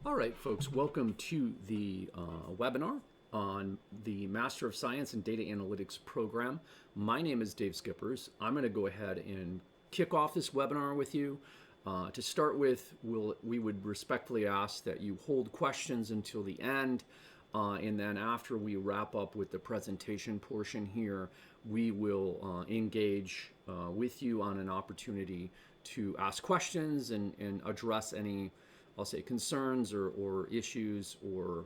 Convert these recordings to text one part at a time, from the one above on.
All right, folks, welcome to the webinar on the Master of Science and Data Analytics program. My name is Dave Skippers. I'm going to go ahead and kick off this webinar with you. To start with, we would respectfully ask that you hold questions until the end, and then after we wrap up with the presentation portion here, we will engage with you on an opportunity to ask questions and address any, I'll say, concerns or issues or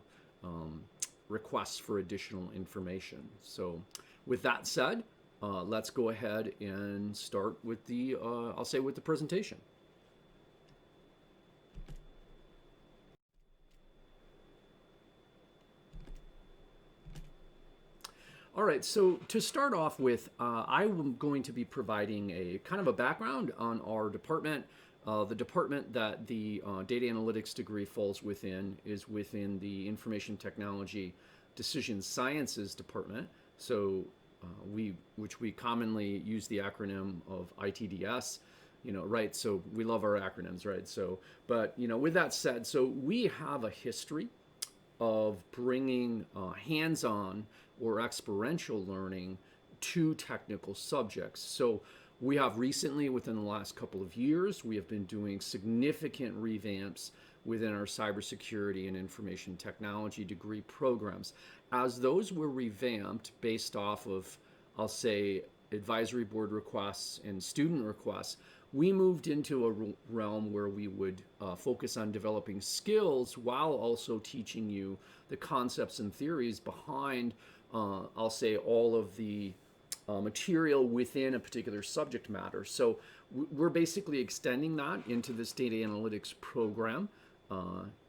requests for additional information. So with that said, let's go ahead and start with the, I'll say, with the presentation. All right, so to start off with, I'm going to be providing a kind of a background on our department. The department that the data analytics degree falls within is within the Information Technology Decision Sciences department. So which we commonly use the acronym of ITDS, right? So we love our acronyms, right? So, but with that said, so we have a history of bringing hands-on or experiential learning to technical subjects. So we have recently, within the last couple of years, we have been doing significant revamps within our cybersecurity and information technology degree programs. As those were revamped based off of, I'll say, advisory board requests and student requests, we moved into a realm where we would focus on developing skills while also teaching you the concepts and theories behind, I'll say, all of the material within a particular subject matter. So we're basically extending that into this data analytics program,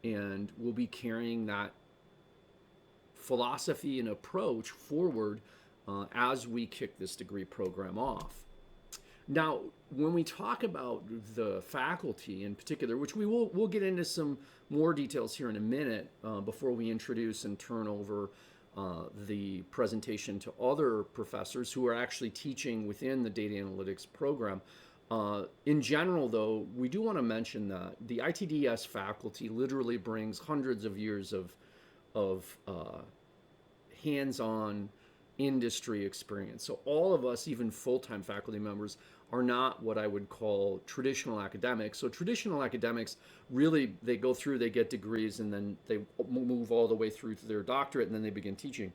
and we'll be carrying that philosophy and approach forward as we kick this degree program off. Now, when we talk about the faculty in particular, which we'll get into some more details here in a minute before we introduce and turn over the presentation to other professors who are actually teaching within the data analytics program. In general, though, we do want to mention that the ITDS faculty literally brings hundreds of years of hands-on industry experience. So all of us, even full-time faculty members, are not what I would call traditional academics. So traditional academics, really, they go through, they get degrees, and then they move all the way through to their doctorate, and then they begin teaching.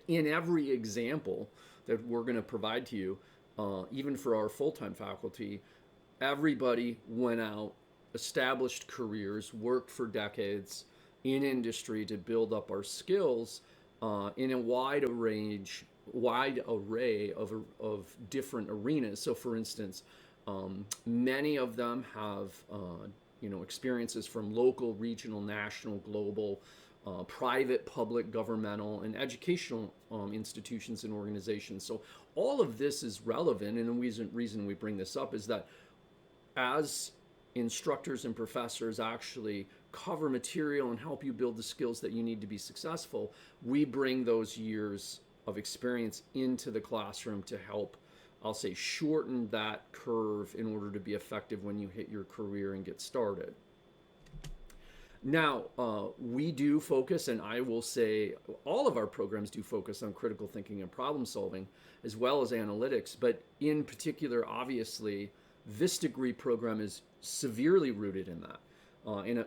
In every example that we're going to provide to you, even for our full-time faculty, everybody went out, established careers, worked for decades in industry to build up our skills in a wide array of different arenas. So for instance, many of them have experiences from local, regional, national, global, private, public, governmental, and educational institutions and organizations. So all of this is relevant, and the reason we bring this up is that as instructors and professors actually cover material and help you build the skills that you need to be successful, we bring those years of experience into the classroom to help, I'll say, shorten that curve in order to be effective when you hit your career and get started. Now, we do focus, and I will say all of our programs do focus on critical thinking and problem solving, as well as analytics, but in particular, obviously, this degree program is severely rooted in that,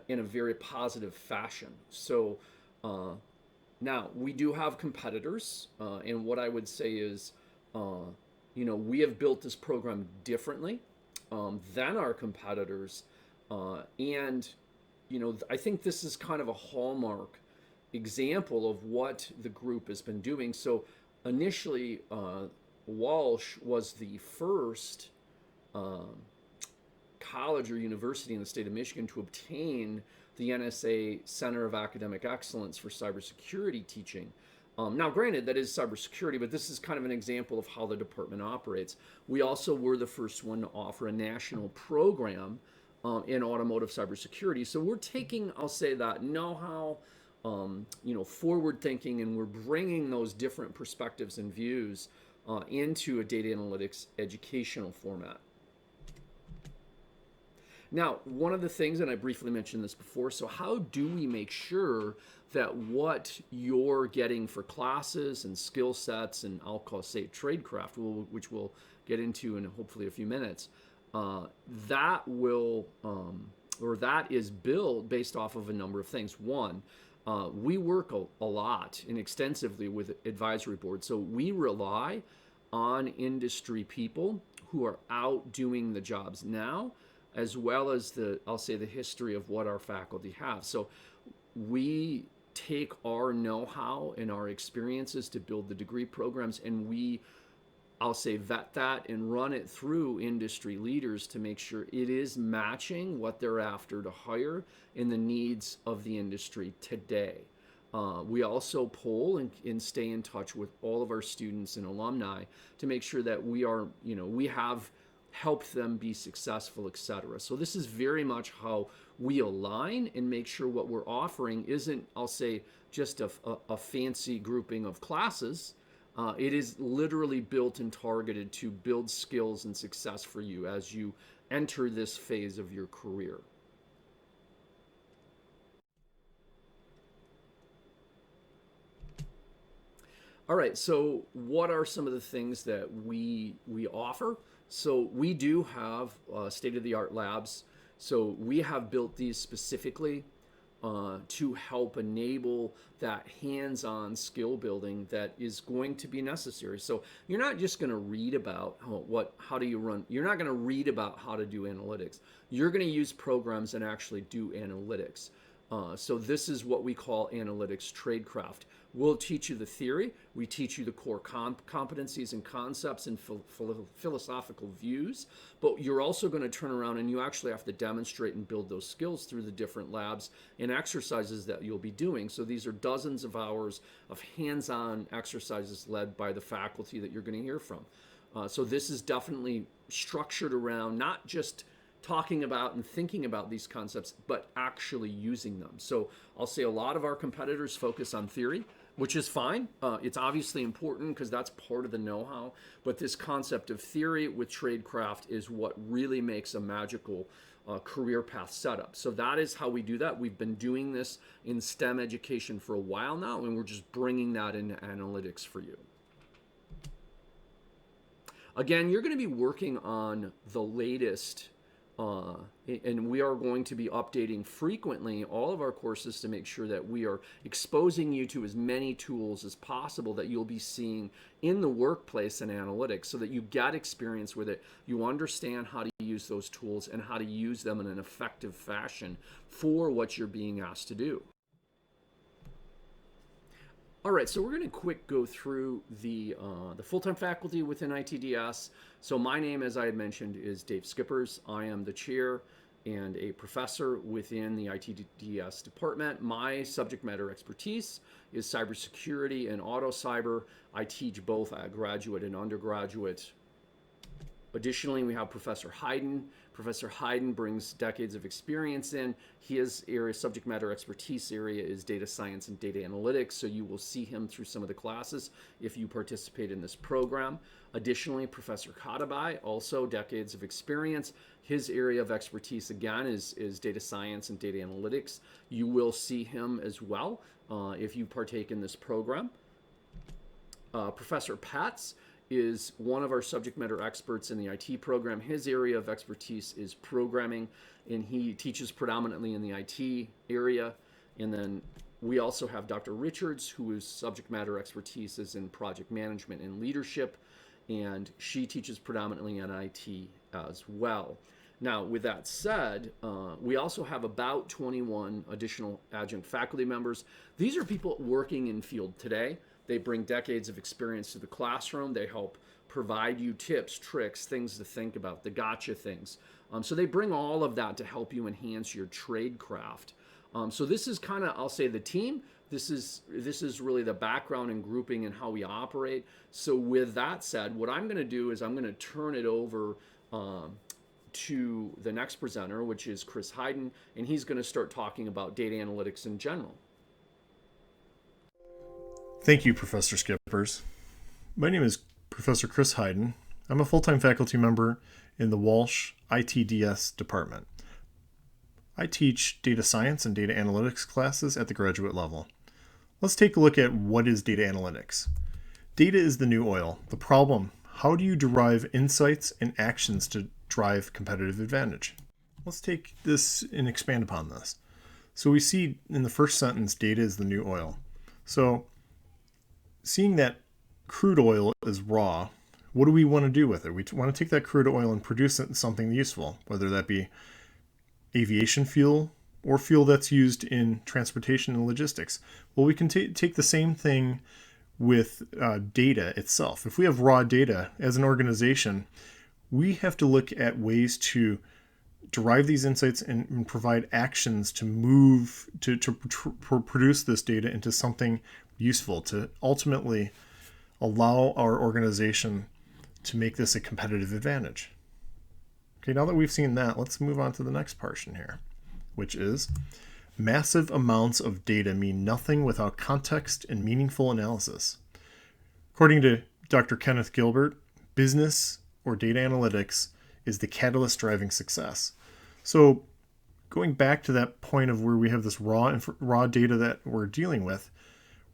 in a very positive fashion. So now we do have competitors, and what I would say is, we have built this program differently than our competitors, and I think this is kind of a hallmark example of what the group has been doing. So initially, Walsh was the first college or university in the state of Michigan to obtain the NSA Center of Academic Excellence for Cybersecurity Teaching. Now, granted, that is cybersecurity, but this is kind of an example of how the department operates. We also were the first one to offer a national program in automotive cybersecurity. So we're taking, I'll say, that know-how, forward thinking, and we're bringing those different perspectives and views into a data analytics educational format. Now, one of the things, and I briefly mentioned this before, so how do we make sure that what you're getting for classes and skill sets, and I'll call say tradecraft, which we'll get into in hopefully a few minutes, that will or that is built based off of a number of things. One, we work a lot and extensively with advisory boards, so we rely on industry people who are out doing the jobs now, as well as I'll say the history of what our faculty have. So we take our know-how and our experiences to build the degree programs, and I'll say vet that and run it through industry leaders to make sure it is matching what they're after to hire in the needs of the industry today. We also poll and stay in touch with all of our students and alumni to make sure that we have helped them be successful, etc. So this is very much how we align and make sure what we're offering isn't, I'll say, just a fancy grouping of classes. It is literally built and targeted to build skills and success for you as you enter this phase of your career. All right, so what are some of the things that we offer? So we do have state-of-the-art labs. So we have built these specifically to help enable that hands-on skill building that is going to be necessary. So you're not just going to read about you're not going to read about how to do analytics. You're going to use programs and actually do analytics. So this is what we call analytics tradecraft. We'll teach you the theory. We teach you the core competencies and concepts and philosophical views. But you're also going to turn around and you actually have to demonstrate and build those skills through the different labs and exercises that you'll be doing. So these are dozens of hours of hands-on exercises led by the faculty that you're going to hear from. So this is definitely structured around not just talking about and thinking about these concepts, but actually using them. So I'll say a lot of our competitors focus on theory, which is fine. It's obviously important because that's part of the know-how, but this concept of theory with tradecraft is what really makes a magical career path setup. So that is how we do that. We've been doing this in STEM education for a while now, and we're just bringing that into analytics for you. Again, you're going to be working on the latest and we are going to be updating frequently all of our courses to make sure that we are exposing you to as many tools as possible that you'll be seeing in the workplace and analytics so that you get experience with it, you understand how to use those tools and how to use them in an effective fashion for what you're being asked to do. All right, so we're going to quick go through the full-time faculty within ITDS. So my name, as I had mentioned, is Dave Skippers. I am the chair and a professor within the ITDS department. My subject matter expertise is cybersecurity and auto cyber. I teach both graduate and undergraduate. Additionally, we have Professor Hayden. Professor Hayden brings decades of experience in. His area, subject matter expertise area is data science and data analytics, so you will see him through some of the classes if you participate in this program. Additionally, Professor Katabai, also decades of experience. His area of expertise, again, is data science and data analytics. You will see him as well if you partake in this program. Professor Patz is one of our subject matter experts in the IT program. His area of expertise is programming, and he teaches predominantly in the IT area. And then we also have Dr. Richards, whose subject matter expertise is in project management and leadership, and she teaches predominantly in IT as well. Now, with that said, we also have about 21 additional adjunct faculty members. These are people working in field today. They bring decades of experience to the classroom. They help provide you tips, tricks, things to think about, the gotcha things. So they bring all of that to help you enhance your trade craft. So this is kind of, I'll say, the team. This is really the background and grouping and how we operate. So with that said, what I'm going to do is I'm going to turn it over to the next presenter, which is Chris Hayden, and he's going to start talking about data analytics in general. Thank you, Professor Skippers. My name is Professor Chris Hayden. I'm a full-time faculty member in the Walsh ITDS department. I teach data science and data analytics classes at the graduate level. Let's take a look at what is data analytics. Data is the new oil. The problem: how do you derive insights and actions to drive competitive advantage? Let's take this and expand upon this. So we see in the first sentence, data is the new oil. So seeing that crude oil is raw, what do we want to do with it? We want to take that crude oil and produce it in something useful, whether that be aviation fuel or fuel that's used in transportation and logistics. Well, we can take the same thing with data itself. If we have raw data as an organization, we have to look at ways to derive these insights and provide actions to move to produce this data into something useful, to ultimately allow our organization to make this a competitive advantage. Okay, now that we've seen that, let's move on to the next portion here, which is massive amounts of data mean nothing without context and meaningful analysis. According to Dr. Kenneth Gilbert, business or data analytics is the catalyst driving success. So going back to that point of where we have this raw data that we're dealing with,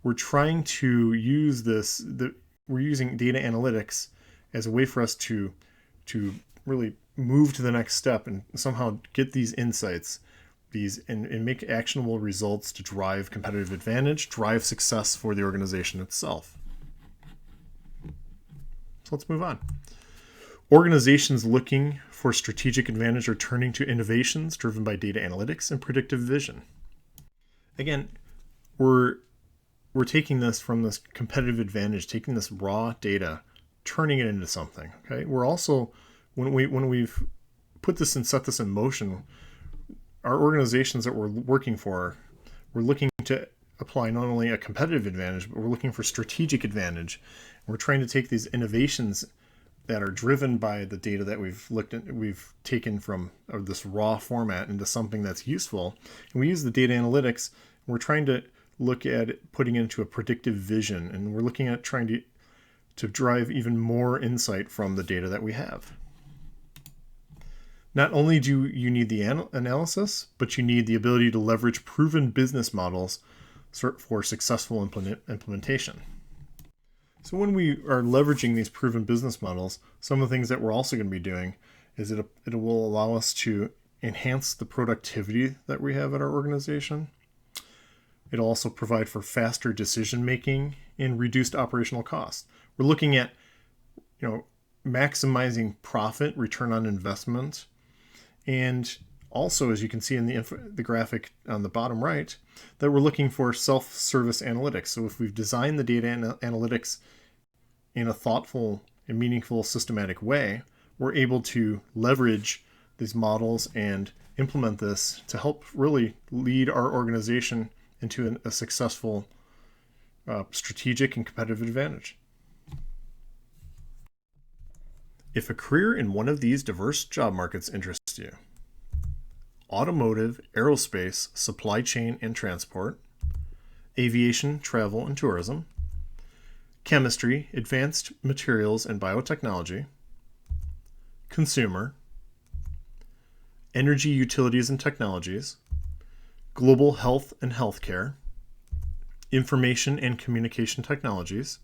we're trying to use we're using data analytics as a way for us to really move to the next step and somehow get these insights, and make actionable results to drive competitive advantage, drive success for the organization itself. So let's move on. Organizations looking for strategic advantage are turning to innovations driven by data analytics and predictive vision. Again, we're taking this from this competitive advantage, taking this raw data, turning it into something. Okay, we're also, when we've put this and set this in motion, our organizations that we're working for, we're looking to apply not only a competitive advantage, but we're looking for strategic advantage. We're trying to take these innovations that are driven by the data that we've taken from this raw format into something that's useful. And we use the data analytics. And we're trying to look at it, putting it into a predictive vision, and we're looking at trying to drive even more insight from the data that we have. Not only do you need the analysis, but you need the ability to leverage proven business models for successful implementation. So when we are leveraging these proven business models, some of the things that we're also going to be doing is it will allow us to enhance the productivity that we have at our organization. It'll also provide for faster decision making and reduced operational costs. We're looking at, maximizing profit, return on investment, and also, as you can see in the graphic on the bottom right, that we're looking for self-service analytics. So if we've designed the data analytics in a thoughtful and meaningful, systematic way, we're able to leverage these models and implement this to help really lead our organization into a successful strategic and competitive advantage. If a career in one of these diverse job markets interests you: automotive, aerospace, supply chain and transport, aviation, travel and tourism, chemistry, advanced materials and biotechnology, consumer, energy, utilities and technologies, global health and healthcare, information and communication technologies,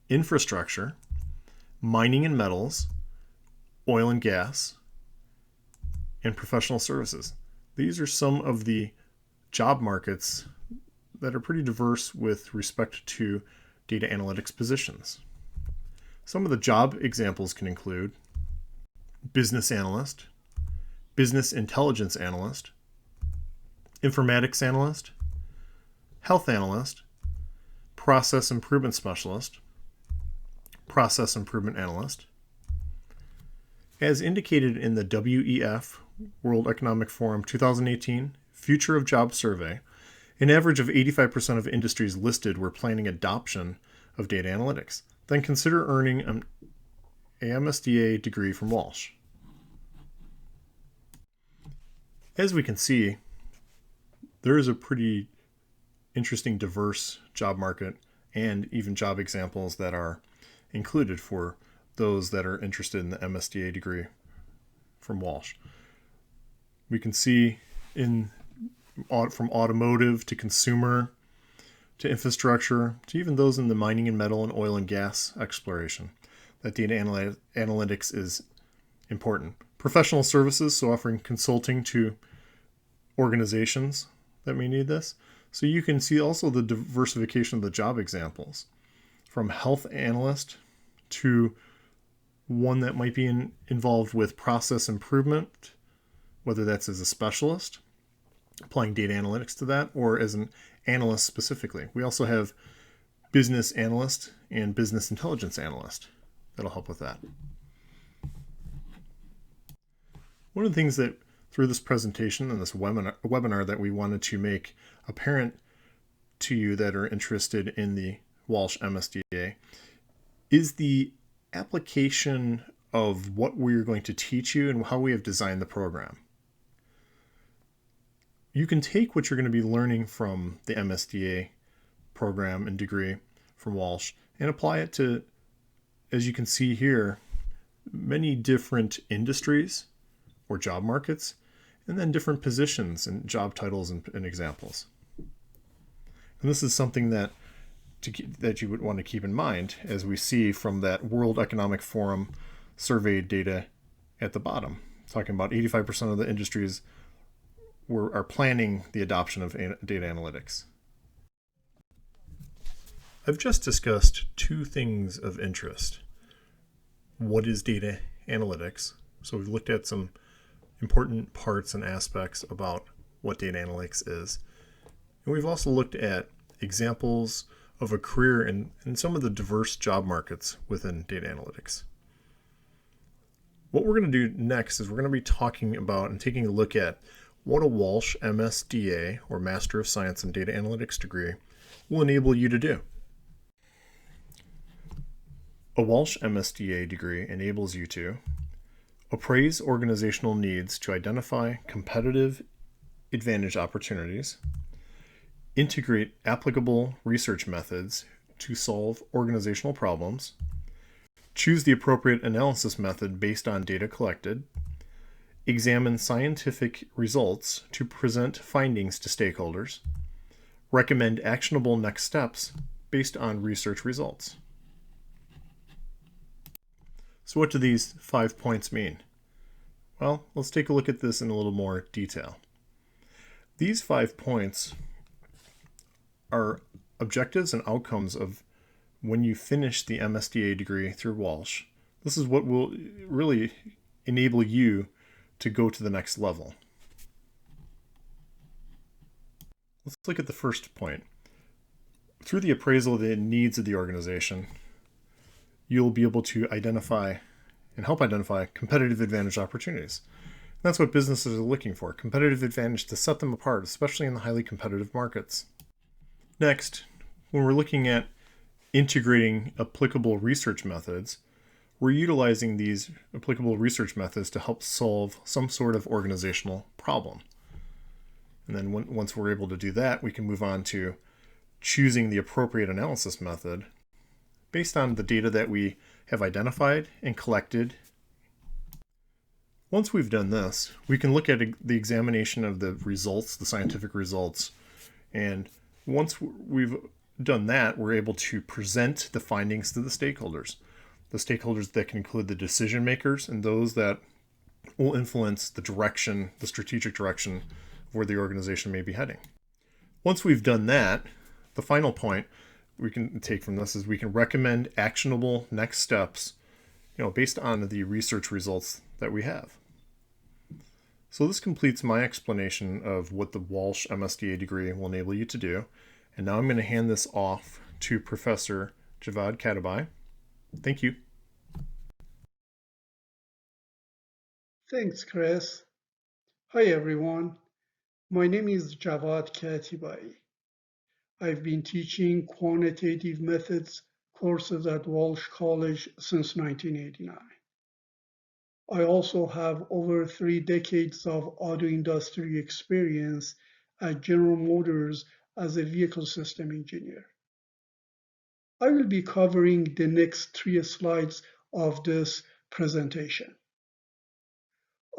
infrastructure, mining and metals, oil and gas, and professional services. These are some of the job markets that are pretty diverse with respect to data analytics positions. Some of the job examples can include business analyst, business intelligence analyst, informatics analyst, health analyst, process improvement specialist, process improvement analyst. As indicated in the WEF, World Economic Forum 2018 Future of Jobs Survey, an average of 85% of industries listed were planning adoption of data analytics. Then consider earning an MSDA degree from Walsh. As we can see, there is a pretty interesting, diverse job market and even job examples that are included for those that are interested in the MSDA degree from Walsh. We can see in from automotive to consumer to infrastructure to even those in the mining and metal and oil and gas exploration, that data analytics is important. Professional services, so offering consulting to organizations that may need this. So you can see also the diversification of the job examples, from health analyst to one that might be involved with process improvement, whether that's as a specialist, applying data analytics to that, or as an analyst specifically. We also have business analyst and business intelligence analyst that'll help with that. One of the things that through this presentation and this webinar that we wanted to make apparent to you that are interested in the Walsh MSDA is the application of what we're going to teach you and how we have designed the program. You can take what you're going to be learning from the MSDA program and degree from Walsh and apply it to, as you can see here, many different industries or job markets, and then different positions and job titles and examples. And this is something that you would want to keep in mind as we see from that World Economic Forum survey data at the bottom, talking about 85% of the industries are planning the adoption of data analytics. I've just discussed two things of interest. What is data analytics? So we've looked at some important parts and aspects about what data analytics is. And we've also looked at examples of a career in some of the diverse job markets within data analytics. What we're going to do next is we're going to be talking about and taking a look at what a Walsh MSDA, or Master of Science in Data Analytics degree, will enable you to do. A Walsh MSDA degree enables you to appraise organizational needs to identify competitive advantage opportunities, integrate applicable research methods to solve organizational problems, choose the appropriate analysis method based on data collected, examine scientific results to present findings to stakeholders, recommend actionable next steps based on research results. So what do these 5 points mean? Well, let's take a look at this in a little more detail. These 5 points are objectives and outcomes of when you finish the MSDA degree through Walsh. This is what will really enable you to go to the next level. Let's look at the first point. Through the appraisal of the needs of the organization, you'll be able to identify and help identify competitive advantage opportunities. That's what businesses are looking for, competitive advantage to set them apart, especially in the highly competitive markets. Next, when we're looking at integrating applicable research methods, we're utilizing these applicable research methods to help solve some sort of organizational problem. And then once we're able to do that, we can move on to choosing the appropriate analysis method based on the data that we have identified and collected. Once we've done this, we can look at the examination of the results, the scientific results, and once we've done that, we're able to present the findings to the stakeholders that can include the decision makers and those that will influence the direction, the strategic direction of where the organization may be heading. Once we've done that, the final point we can take from this is we can recommend actionable next steps, based on the research results that we have. So this completes my explanation of what the Walsh MSDA degree will enable you to do. And now I'm going to hand this off to Professor Javad Katabai. Thank you. Thanks, Chris. Hi, everyone. My name is Javad Katibai. I've been teaching quantitative methods courses at Walsh College since 1989. I also have over 3 decades of auto industry experience at General Motors as a vehicle system engineer. I will be covering the next 3 slides of this presentation.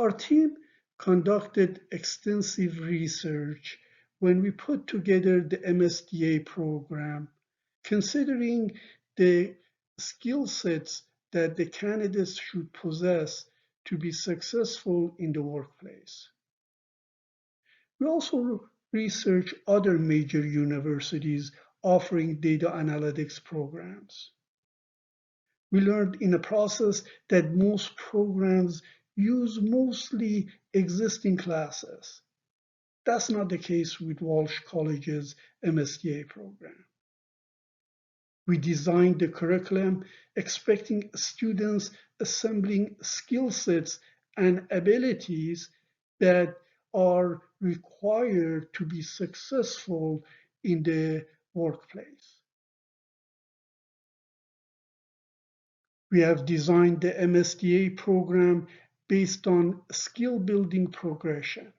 Our team conducted extensive research when we put together the MSDA program, considering the skill sets that the candidates should possess to be successful in the workplace. We also research other major universities offering data analytics programs. We learned in the process that most programs use mostly existing classes. That's not the case with Walsh College's MSDA program. We designed the curriculum expecting students assembling skill sets and abilities that are required to be successful in the workplace. We have designed the MSDA program based on skill building progression,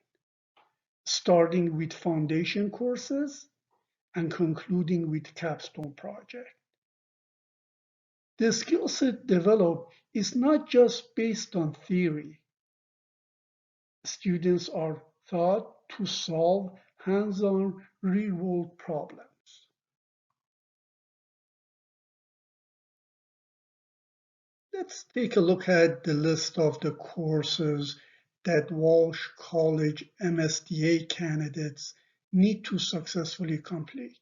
starting with foundation courses and concluding with capstone project. The skill set developed is not just based on theory. Students are taught to solve hands-on real-world problems. Let's take a look at the list of the courses that Walsh College MSDA candidates need to successfully complete.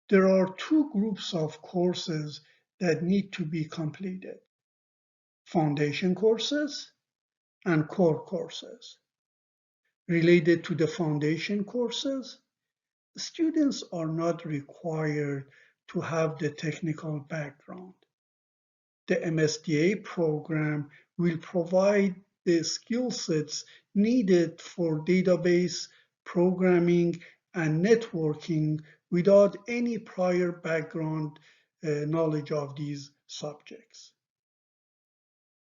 There are two groups of courses that need to be completed: foundation courses and core courses. Related to the foundation courses, students are not required to have the technical background. The MSDA program will provide the skill sets needed for database programming and networking without any prior background knowledge of these subjects.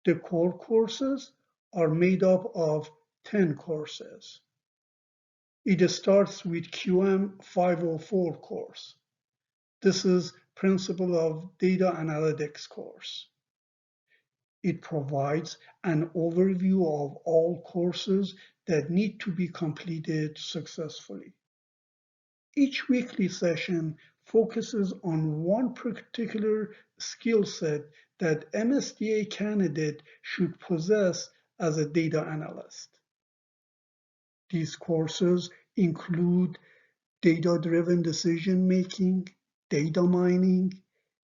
The core courses are made up of 10 courses. It starts with QM 504 course. This is Principle of Data Analytics course. It provides an overview of all courses that need to be completed successfully. Each weekly session focuses on one particular skill set that MSDA candidate should possess as a data analyst. These courses include data-driven decision making, data mining,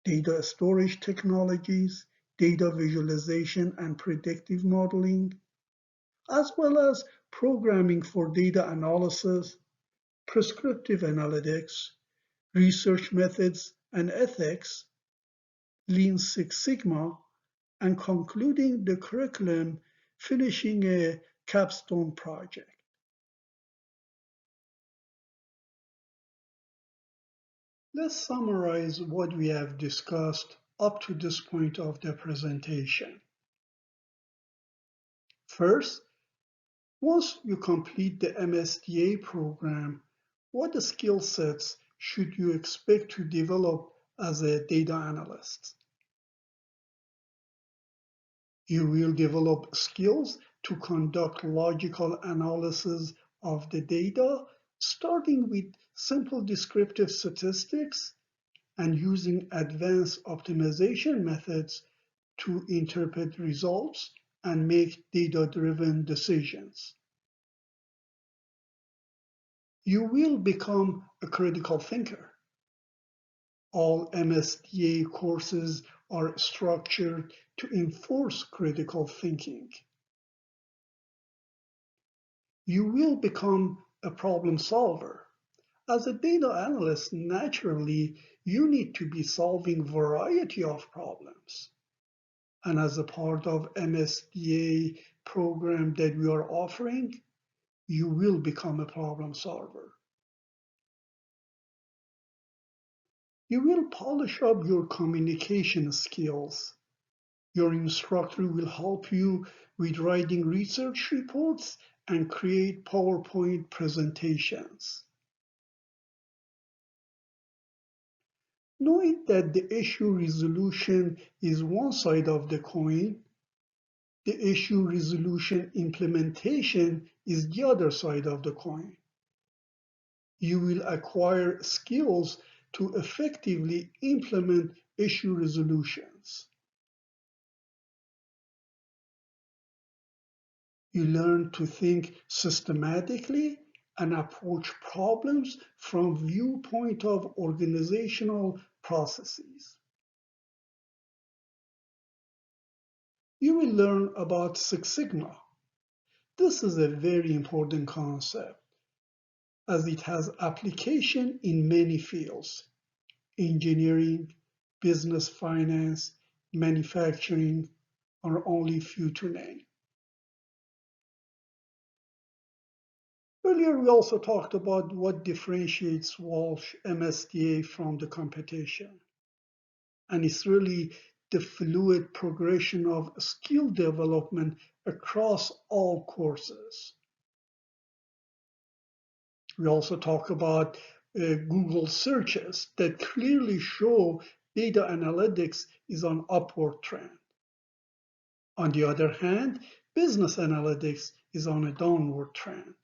data storage technologies, data visualization and predictive modeling, as well as programming for data analysis, prescriptive analytics, research methods and ethics, Lean Six Sigma, and concluding the curriculum, finishing a capstone project. Let's summarize what we have discussed up to this point of the presentation. First, once you complete the MSDA program, what skill sets should you expect to develop as a data analyst? You will develop skills to conduct logical analysis of the data, starting with simple descriptive statistics and using advanced optimization methods to interpret results and make data-driven decisions. You will become a critical thinker. All MSDA courses are structured to enforce critical thinking. You will become a problem solver. As a data analyst, naturally, you need to be solving a variety of problems. And as a part of MSDA program that we are offering, you will become a problem solver. You will polish up your communication skills. Your instructor will help you with writing research reports and create PowerPoint presentations. Knowing that the issue resolution is one side of the coin, The issue resolution implementation is the other side of the coin. You will acquire skills to effectively implement issue resolutions. You learn to think systematically and approach problems from viewpoint of organizational processes. You will learn about Six Sigma. This is a very important concept as it has application in many fields: engineering, business finance, manufacturing are only few to name. Earlier, we also talked about what differentiates Walsh MSDA from the competition. And it's really the fluid progression of skill development across all courses. We also talk about Google searches that clearly show data analytics is on upward trend. On the other hand, business analytics is on a downward trend.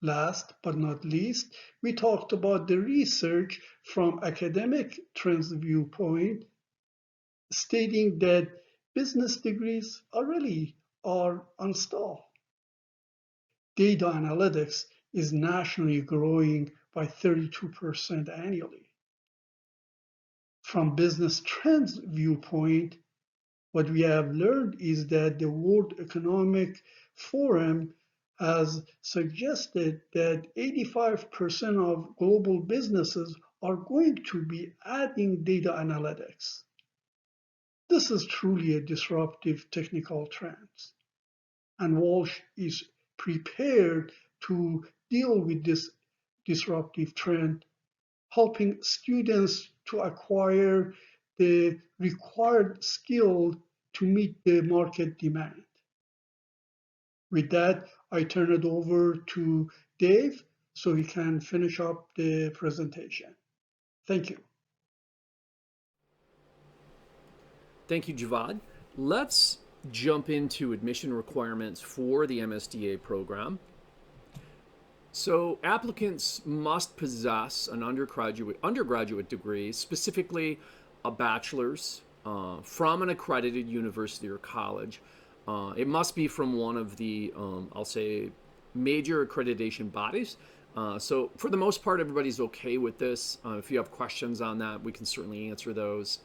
Last but not least, we talked about the research from academic trends viewpoint, stating that business degrees are on stall. Data analytics is nationally growing by 32% annually. From business trends viewpoint, what we have learned is that the World Economic Forum has suggested that 85% of global businesses are going to be adding data analytics. This is truly a disruptive technical trend, and Walsh is prepared to deal with this disruptive trend, helping students to acquire the required skill to meet the market demand. With that, I turn it over to Dave so he can finish up the presentation. Thank you. Thank you, Javad. Let's jump into admission requirements for the MSDA program. So applicants must possess an undergraduate degree, specifically a bachelor's from an accredited university or college. It must be from one of the, I'll say, major accreditation bodies. So for the most part, everybody's okay with this. If you have questions on that, we can certainly answer those.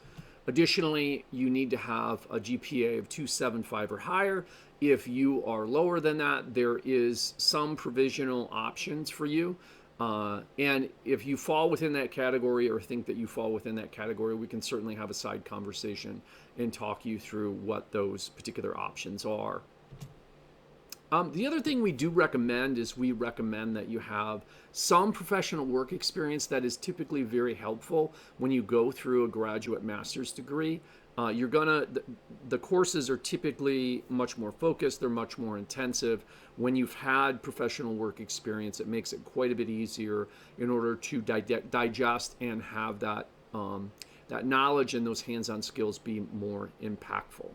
Additionally, you need to have a GPA of 2.75 or higher. If you are lower than that, there is some provisional options for you. And if you fall within that category or think that you fall within that category, we can certainly have a side conversation and talk you through what those particular options are. The other thing we do recommend is we recommend that you have some professional work experience. That is typically very helpful when you go through a graduate master's degree. The courses are typically much more focused, they're much more intensive. When you've had professional work experience, it makes it quite a bit easier in order to digest and have that knowledge and those hands-on skills be more impactful.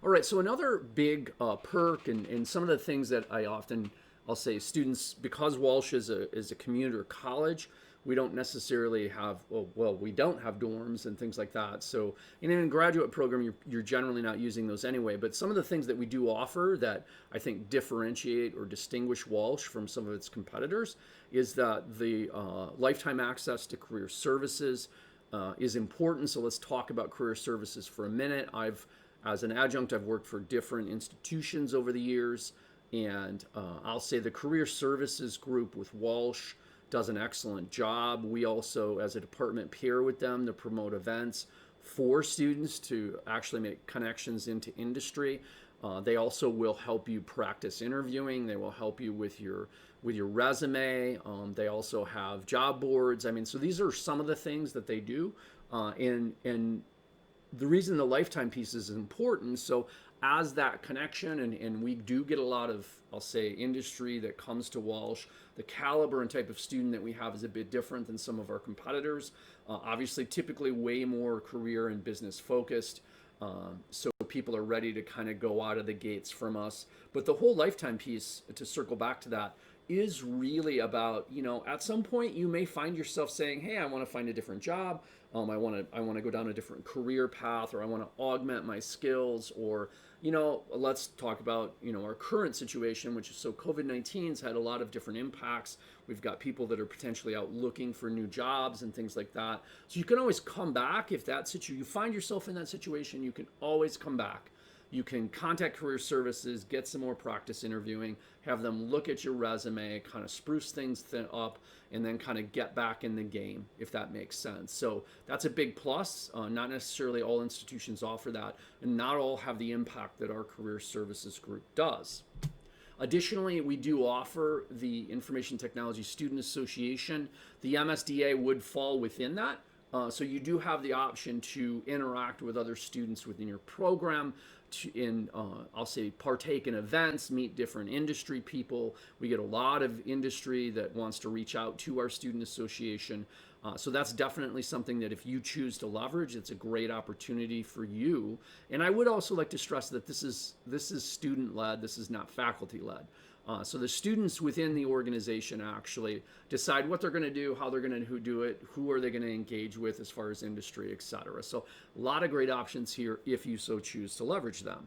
All right, so another big perk and some of the things that I'll say students, because Walsh is a commuter college, we don't necessarily have, we don't have dorms and things like that. So in a graduate program, you're generally not using those anyway. But some of the things that we do offer that I think differentiate or distinguish Walsh from some of its competitors is that the lifetime access to career services is important. So let's talk about career services for a minute. As an adjunct, I've worked for different institutions over the years, and I'll say the career services group with Walsh does an excellent job. We also, as a department, pair with them to promote events for students to actually make connections into industry. They also will help you practice interviewing. They will help you with your resume. They also have job boards. I mean, so these are some of the things that they do. And the reason the lifetime piece is important, so as that connection, and we do get a lot of, I'll say, industry that comes to Walsh, the caliber and type of student that we have is a bit different than some of our competitors. Obviously, typically way more career and business focused. So people are ready to kind of go out of the gates from us. But the whole lifetime piece, to circle back to that, is really about, at some point you may find yourself saying, hey, I want to find a different job. I want to go down a different career path, or I want to augment my skills, or, let's talk about, our current situation, which is, so COVID-19's had a lot of different impacts. We've got people that are potentially out looking for new jobs and things like that. So you can always come back if you find yourself in that situation. You can always come back. You can contact Career Services, get some more practice interviewing, have them look at your resume, kind of spruce things up, and then kind of get back in the game, if that makes sense. So that's a big plus. Not necessarily all institutions offer that, and not all have the impact that our Career Services group does. Additionally, we do offer the Information Technology Student Association. The MSDA would fall within that. So you do have the option to interact with other students within your program, I'll say, partake in events, meet different industry people. We get a lot of industry that wants to reach out to our student association. So that's definitely something that if you choose to leverage, it's a great opportunity for you. And I would also like to stress that this is student-led, this is not faculty-led. So the students within the organization actually decide what they're going to do, how they're going to do it, who are they going to engage with as far as industry, etc. So a lot of great options here if you so choose to leverage them.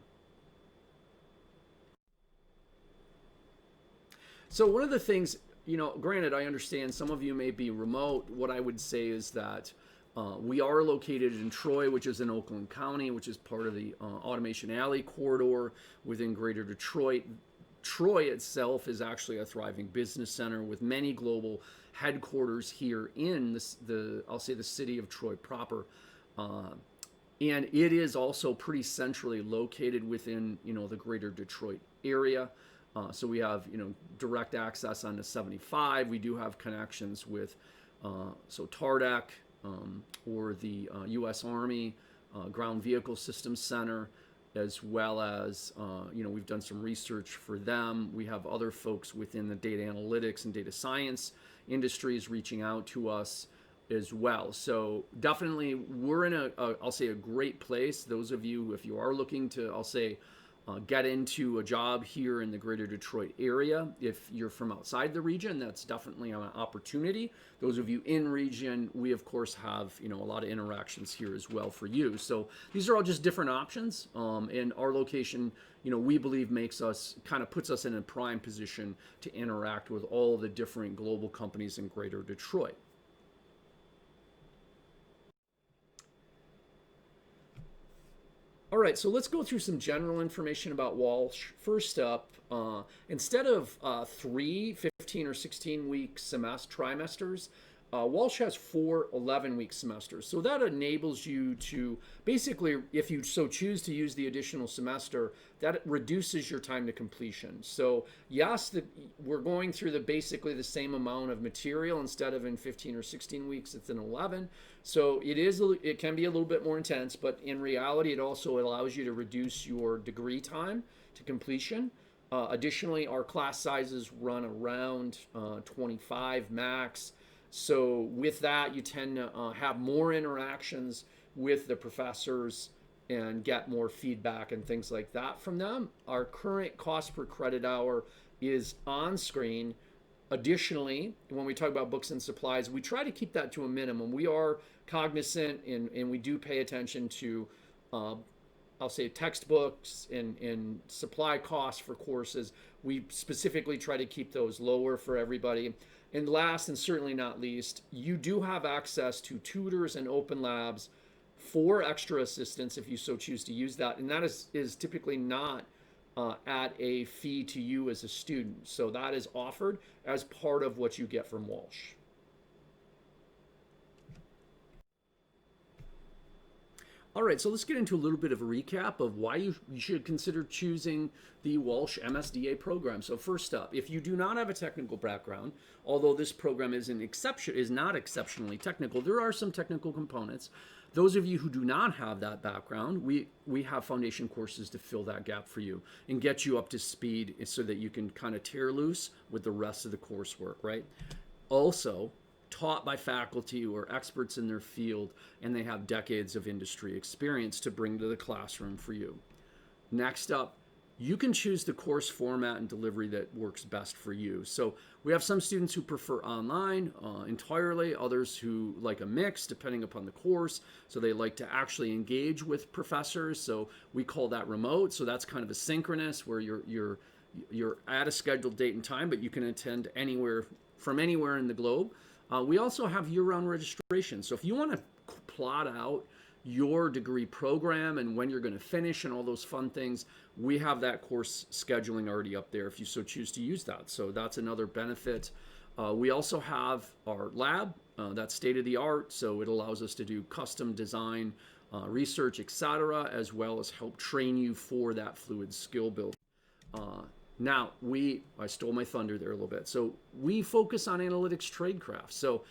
So one of the things, granted, I understand some of you may be remote. What I would say is that we are located in Troy, which is in Oakland County, which is part of the Automation Alley corridor within Greater Detroit. Troy itself is actually a thriving business center with many global headquarters here in I'll say the city of Troy proper. And it is also pretty centrally located within, the Greater Detroit area. So we have, direct access onto 75. We do have connections with, TARDEC, or the U.S. Army Ground Vehicle Systems Center, as well as, we've done some research for them. We have other folks within the data analytics and data science industries reaching out to us as well. So definitely we're in I'll say, a great place. Those of you, if you are looking to, I'll say, get into a job here in the Greater Detroit area. If you're from outside the region, that's definitely an opportunity. Those of you in region, we of course have, a lot of interactions here as well for you. So these are all just different options. And our location, we believe puts us in a prime position to interact with all the different global companies in Greater Detroit. All right, so let's go through some general information about Walsh. First up, instead of 3 15 or 16-week trimesters, Walsh has 4 11-week semesters. So that enables you to basically, if you so choose to use the additional semester, that reduces your time to completion. So yes, we're going through basically the same amount of material. Instead of in 15 or 16 weeks, it's in 11. So it can be a little bit more intense, but in reality, it also allows you to reduce your degree time to completion. Additionally, our class sizes run around 25 max. So with that, you tend to have more interactions with the professors and get more feedback and things like that from them. Our current cost per credit hour is on screen. Additionally, when we talk about books and supplies, we try to keep that to a minimum. We are cognizant and we do pay attention to, I'll say, textbooks and supply costs for courses. We specifically try to keep those lower for everybody. And last and certainly not least, you do have access to tutors and open labs for extra assistance if you so choose to use that. And that is typically not at a fee to you as a student. So that is offered as part of what you get from Walsh. All right, so let's get into a little bit of a recap of why you should consider choosing the Walsh MSDA program. So first up, if you do not have a technical background, although this program is not exceptionally technical, there are some technical components. Those of you who do not have that background, we have foundation courses to fill that gap for you and get you up to speed so that you can kind of tear loose with the rest of the coursework, right? Also, taught by faculty who are experts in their field and they have decades of industry experience to bring to the classroom for you. Next up, you can choose the course format and delivery that works best for you. So we have some students who prefer online entirely, others who like a mix depending upon the course. So they like to actually engage with professors. So we call that remote. So that's kind of asynchronous where you're at a scheduled date and time, but you can attend anywhere from anywhere in the globe. We also have year-round registration. So if you want to plot out your degree program and when you're going to finish and all those fun things, we have that course scheduling already up there if you so choose to use that. So that's another benefit. We also have our lab that's state of the art, so it allows us to do custom design, research, etc., as well as help train you for that fluid skill build. Now, I stole my thunder there a little bit. So we focus on analytics tradecraft. So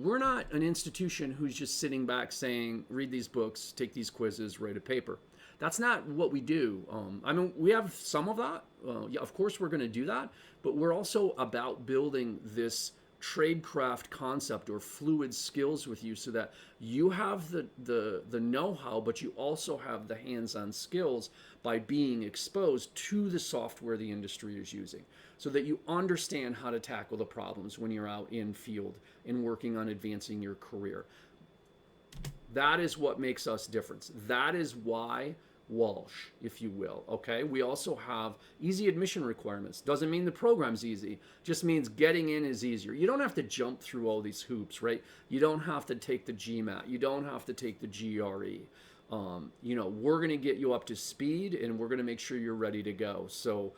we're not an institution who's just sitting back saying, read these books, take these quizzes, write a paper. That's not what we do. I mean, we have some of that. Yeah, of course, we're going to do that. But we're also about building this tradecraft concept or fluid skills with you so that you have the know-how, but you also have the hands-on skills by being exposed to the software the industry is using so that you understand how to tackle the problems when you're out in field and working on advancing your career. That is what makes us different. That is why Walsh, if you will, okay? We also have easy admission requirements. Doesn't mean the program's easy, just means getting in is easier. You don't have to jump through all these hoops, right? You don't have to take the GMAT. You don't have to take the GRE. We're going to get you up to speed and we're going to make sure you're ready to go. So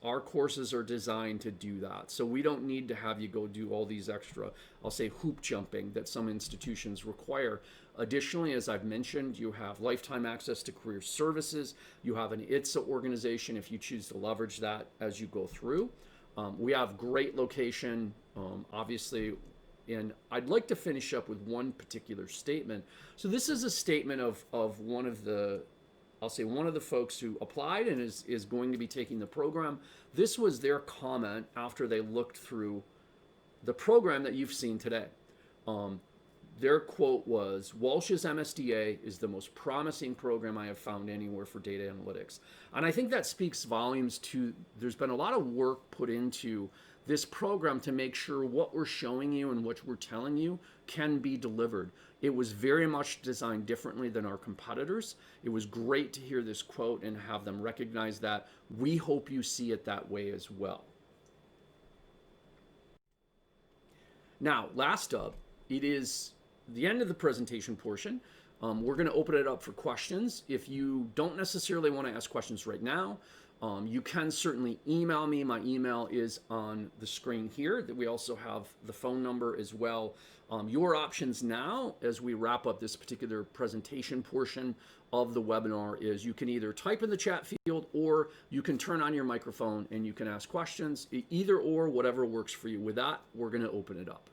our courses are designed to do that. So we don't need to have you go do all these extra, I'll say hoop jumping that some institutions require. Additionally, as I've mentioned, you have lifetime access to career services. You have an ITSA organization if you choose to leverage that as you go through. We have great location, obviously. And I'd like to finish up with one particular statement. So this is a statement of one of the folks who applied and is going to be taking the program. This was their comment after they looked through the program that you've seen today. Their quote was, "Walsh's MSDA is the most promising program I have found anywhere for data analytics." And I think that speaks volumes to, there's been a lot of work put into this program to make sure what we're showing you and what we're telling you can be delivered. It was very much designed differently than our competitors. It was great to hear this quote and have them recognize that. We hope you see it that way as well. Now, last up, it is the end of the presentation portion. We're going to open it up for questions. If you don't necessarily want to ask questions right now, you can certainly email me. My email is on the screen here. We also have the phone number as well. Your options now, as we wrap up this particular presentation portion of the webinar, is you can either type in the chat field or you can turn on your microphone and you can ask questions. Either or, whatever works for you. With that, we're going to open it up.